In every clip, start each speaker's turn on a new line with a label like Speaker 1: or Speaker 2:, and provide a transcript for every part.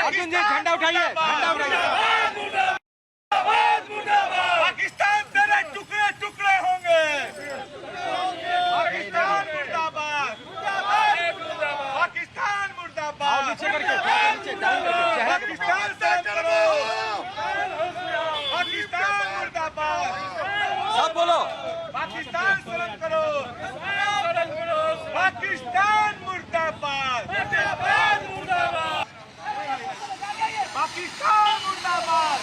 Speaker 1: अर्जुन जी झंडा उठाइए, झंडा उठाइए।
Speaker 2: पाकिस्तान तेरे टुकड़े टुकड़े होंगे। पाकिस्तान मुर्दाबाद, पाकिस्तान मुर्दाबाद।
Speaker 1: नीचे करके, नीचे डाउन करके,
Speaker 2: पाकिस्तान से करो, पाकिस्तान मुर्दाबाद।
Speaker 1: सब बोलो,
Speaker 2: पाकिस्तान शर्म करो, पाकिस्तान मुर्दाबाद, पाकिस्तान मुर्दाबाद।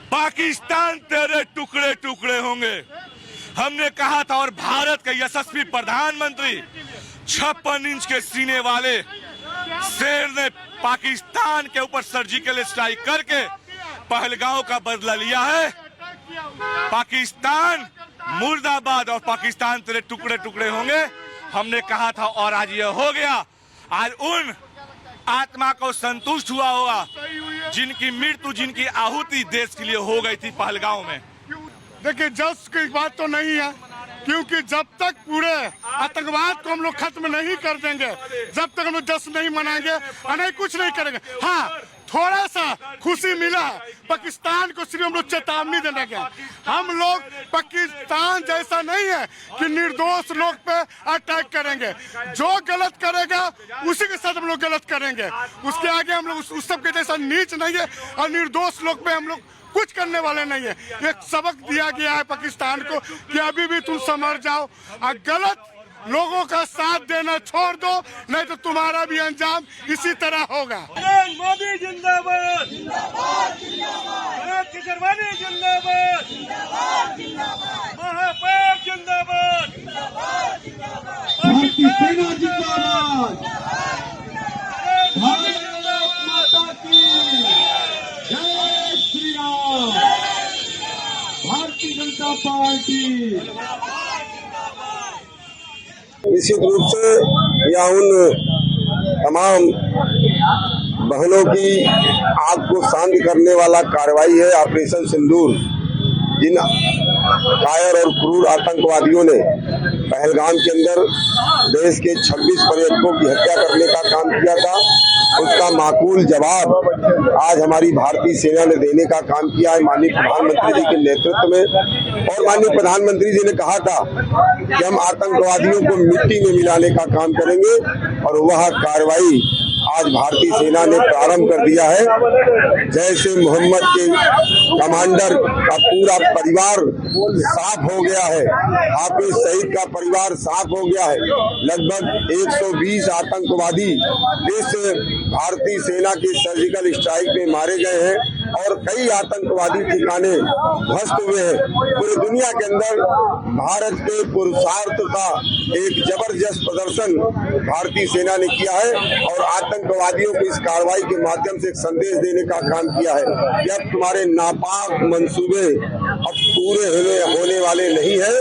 Speaker 2: पाकिस्तान तेरे टुकड़े टुकड़े होंगे। हमने कहा था और भारत के यशस्वी प्रधानमंत्री 56 इंच के सीने वाले शेर ने पाकिस्तान के ऊपर सर्जिकल स्ट्राइक करके पहलगांव का बदला लिया है। पाकिस्तान मुर्दाबाद और पाकिस्तान तेरे टुकड़े टुकड़े होंगे। हमने कहा था और आज ये हो गया। आज उन आत्मा को संतुष्ट हुआ होगा जिनकी मृत्यु, जिनकी आहुति देश के लिए हो गई थी पहलगांव में।
Speaker 3: देखिए, जस की बात तो नहीं है, क्योंकि जब तक पूरे आतंकवाद को हम लोग खत्म नहीं कर देंगे, जब तक हम लोग जश्न नहीं मनाएंगे, नहीं कुछ नहीं करेंगे। हाँ, थोड़ा सा खुशी मिला पाकिस्तान को, सिर्फ हम लोग चेतावनी देने गए। हम लोग पाकिस्तान जैसा नहीं है कि निर्दोष लोग पे अटैक करेंगे। जो गलत करेगा उसी के साथ हम लोग गलत करेंगे। उसके आगे हम लोग उस सब के जैसा नीच नहीं है और निर्दोष लोग पे हम लोग कुछ करने वाले नहीं है। एक सबक दिया गया है पाकिस्तान को कि अभी भी तुम समझ जाओ और गलत लोगों का साथ देना छोड़ दो, नहीं तो तुम्हारा भी अंजाम इसी तरह होगा।
Speaker 2: मोदी जिंदाबाद, किशोरवानी जिंदाबाद, महापौर जिंदाबाद,
Speaker 4: भारतीय सेना जिंदाबाद, भारत माता की जय श्री राम, भारतीय जनता पार्टी।
Speaker 5: निश्चित रूप से यह उन तमाम बहनों की आग को शांत करने वाला कार्रवाई है, ऑपरेशन सिंदूर। जिन कायर और क्रूर आतंकवादियों ने पहलगाम के अंदर देश के 26 पर्यटकों की हत्या करने का काम किया था, उसका माकूल जवाब आज हमारी भारतीय सेना ने देने का काम किया है माननीय प्रधानमंत्री जी के नेतृत्व में। और माननीय प्रधानमंत्री जी ने कहा था कि हम आतंकवादियों को मिट्टी में मिलाने का काम करेंगे, और वह कार्रवाई आज भारतीय सेना ने प्रारंभ कर दिया है। जैसे मोहम्मद के कमांडर का पूरा परिवार साफ हो गया है, हाफिज सईद का परिवार साफ हो गया है। लगभग 120 आतंकवादी इस भारतीय सेना की सर्जिकल स्ट्राइक में मारे गए हैं और कई आतंकवादी ठिकाने ध्वस्त हुए हैं। पूरी दुनिया के अंदर भारत के पुरुषार्थ का एक जबरदस्त प्रदर्शन भारतीय सेना ने किया है और आतंकवादियों को इस कार्रवाई के माध्यम से एक संदेश देने का काम किया है कि अब तुम्हारे नापाक मंसूबे अब पूरे होने वाले नहीं है।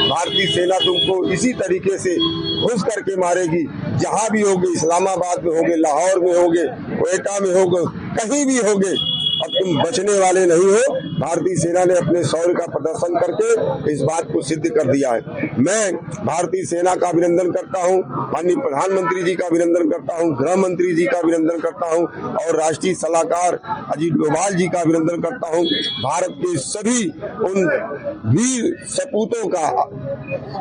Speaker 5: भारतीय सेना तुमको इसी तरीके से घुस करके मारेगी, जहां भी होगे, इस्लामाबाद में होगे, लाहौर में होगे, क्वेटा में होगे, कहीं भी होगे, अब तुम बचने वाले नहीं हो। भारतीय सेना ने अपने शौर्य का प्रदर्शन करके इस बात को सिद्ध कर दिया है। मैं भारतीय सेना का अभिनंदन करता हूं, माननीय प्रधानमंत्री जी का अभिनंदन करता हूं, गृह मंत्री जी का अभिनंदन करता हूं और राष्ट्रीय सलाहकार अजीत डोभाल जी का अभिनंदन करता हूं। भारत के सभी उन वीर सपूतों का,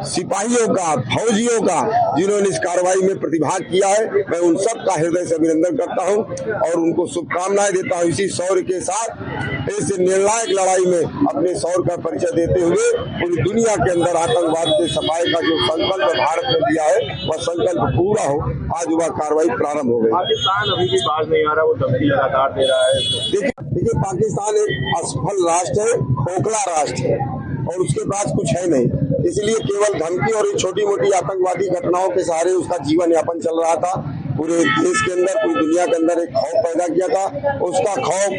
Speaker 5: सिपाहियों का, फौजियों का जिन्होंने इस कार्रवाई में प्रतिभाग किया है, मैं उन सब का हृदय से अभिनंदन करता हूं और उनको शुभकामनाएं देता हूं। इसी शौर्य के साथ इस निर्णायक लड़ाई में अपने शौर्य का परिचय देते हुए पूरी दुनिया के अंदर आतंकवाद के सफाई का जो संकल्प भारत ने दिया है वह संकल्प पूरा हो। आज वह कार्रवाई प्रारंभ हो गई।
Speaker 6: पाकिस्तान अभी भी बाज नहीं आ रहा, वो धमकी लगातार दे रहा है।
Speaker 5: देखिए, पाकिस्तान एक असफल राष्ट्र है, खोखला राष्ट्र है और उसके पास कुछ है नहीं, इसलिए केवल धमकी और छोटी मोटी आतंकवादी घटनाओं के सहारे उसका जीवन यापन चल रहा था। पूरे देश के अंदर, पूरी दुनिया के अंदर एक खौफ पैदा किया था। उसका खौफ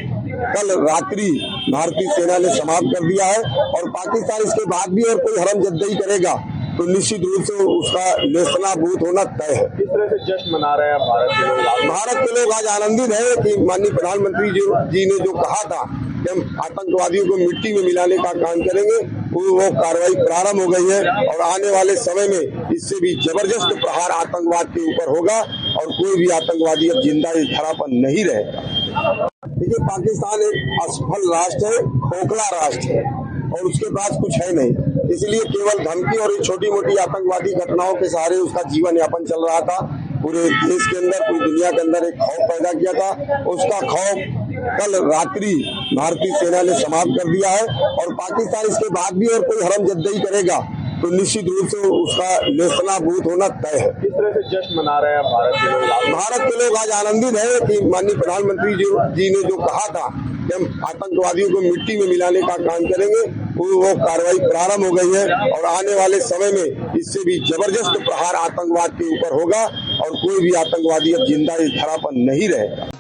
Speaker 5: कल रात्रि भारतीय सेना ने समाप्त कर दिया है और पाकिस्तान इसके बाद भी और कोई हरम जद्दई करेगा तो निश्चित रूप से उसका नेस्तनाबूद होना तय है।
Speaker 6: किस तरह से जश्न मना रहे हैं भारत के लोग?
Speaker 5: भारत के लोग आज आनंदित है कि माननीय प्रधानमंत्री जी ने जो कहा था कि हम आतंकवादियों को मिट्टी में मिलाने का काम करेंगे, वो कार्रवाई प्रारंभ हो गई है और आने वाले समय में इससे भी जबरदस्त प्रहार आतंकवाद के ऊपर होगा और कोई भी आतंकवादी अब जिंदा इस धरा पर नहीं रहेगा। देखिए, पाकिस्तान एक असफल राष्ट्र है, खोखला राष्ट्र है और उसके पास कुछ है नहीं, इसलिए केवल धमकी और छोटी मोटी आतंकवादी घटनाओं के सहारे उसका जीवन यापन चल रहा था। पूरे देश के अंदर, पूरी दुनिया के अंदर एक खौफ पैदा किया था। उसका खौफ कल रात्रि भारतीय सेना ने समाप्त कर दिया है और पाकिस्तान इसके बाद भी और कोई हरमजद्दई करेगा तो निश्चित रूप से उसका नेस्तनाबूद होना तय है।
Speaker 6: किस तरह से जश्न मना रहे हैं भारत के लोग?
Speaker 5: भारत के लोग आज आनंदित है कि माननीय प्रधानमंत्री जी ने जो कहा था कि हम आतंकवादियों को मिट्टी में मिलाने का काम करेंगे, वो कार्रवाई प्रारंभ हो गई है और आने वाले समय में इससे भी जबरदस्त प्रहार आतंकवाद के ऊपर होगा और कोई भी आतंकवादी अब जिंदा इस धरा पर नहीं रहेगा।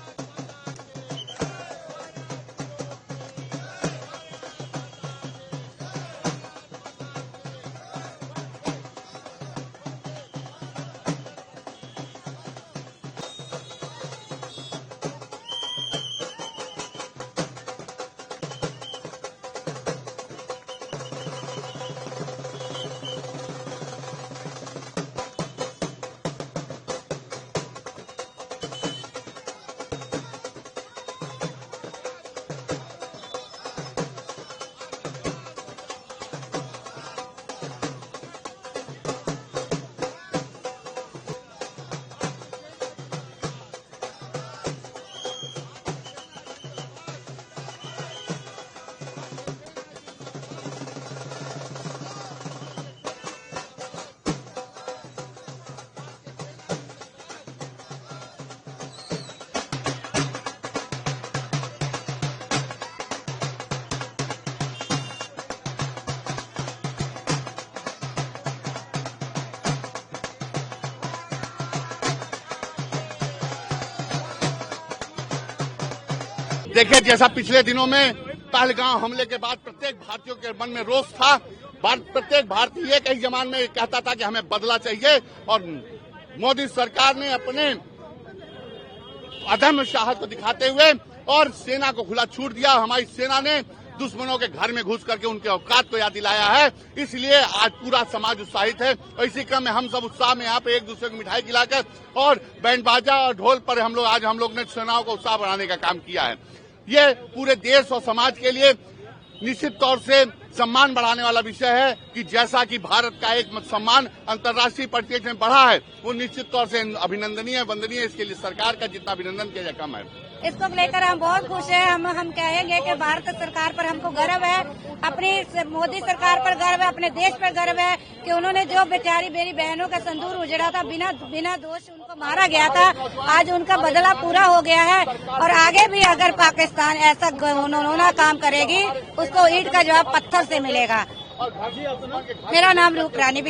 Speaker 3: देखिए, जैसा पिछले दिनों में पहलगाम हमले के बाद प्रत्येक भारतीयों के मन में रोष था। प्रत्येक भारतीय एक ही जमान में कहता था कि हमें बदला चाहिए और मोदी सरकार ने अपने अदम्य साहस को दिखाते हुए और सेना को खुला छूट दिया। हमारी सेना ने दुश्मनों के घर में घुस करके उनके औकात को याद दिलाया है, इसलिए आज पूरा समाज उत्साहित है। और इसी क्रम में हम सब उत्साह में यहाँ पे एक दूसरे को मिठाई खिलाकर और बैंड बाजा और ढोल पर हम लोग ने सेनाओं को उत्साह बढ़ाने का काम किया है। ये पूरे देश और समाज के लिए निश्चित तौर से सम्मान बढ़ाने वाला विषय है कि जैसा कि भारत का एक सम्मान अंतर्राष्ट्रीय परिप्रेक्ष्य में बढ़ा है, वो निश्चित तौर से अभिनंदनीय वंदनीय। इसके लिए सरकार का जितना अभिनंदन किया जाए कम है।
Speaker 7: इसको लेकर हम बहुत खुश हैं। हम कहेंगे कि भारत सरकार पर हमको गर्व है, अपनी मोदी सरकार पर गर्व है, अपने देश पर गर्व है कि उन्होंने जो बेचारी मेरी बहनों का संदूर उजड़ा था, बिना दोष उनको मारा गया था, आज उनका बदला पूरा हो गया है। और आगे भी अगर पाकिस्तान ऐसा घिनौना काम करेगी, उसको ईंट का जवाब पत्थर से मिलेगा। मेरा नाम रूप रानी।